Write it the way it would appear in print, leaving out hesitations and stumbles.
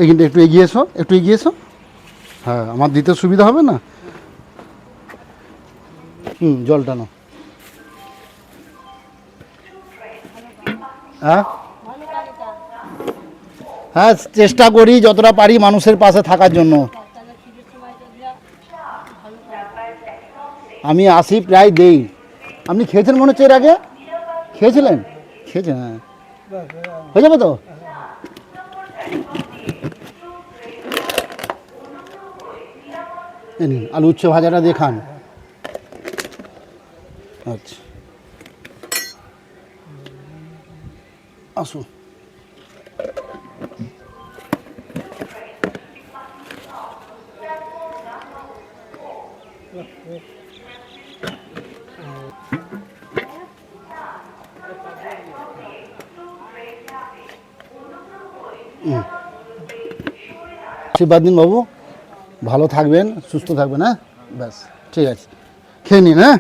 এইখানটা একটু এগিয়ে এসো, একটু এগিয়ে এসো। হ্যাঁ, আমার দিতে সুবিধা হবে না। জলটা নাও। হ্যাঁ হ্যাঁ, চেষ্টা করি যতটা পারি মানুষের পাশে থাকার জন্য। আমি আসি, প্রায় দেই। আপনি খেয়েছেন মনে হচ্ছে এর আগে? খেয়েছিলেন? খেয়েছেন, হ্যাঁ। হয়ে যাবে তো? এই নিন, আলু উচ্ছে ভাজাটা দিয়ে খান। আচ্ছা, আসুন। আশীর্বাদ দিন বাবু, ভালো থাকবেন, সুস্থ থাকবেন। হ্যাঁ, ব্যাস ঠিক আছে, খেয়ে নিন। হ্যাঁ।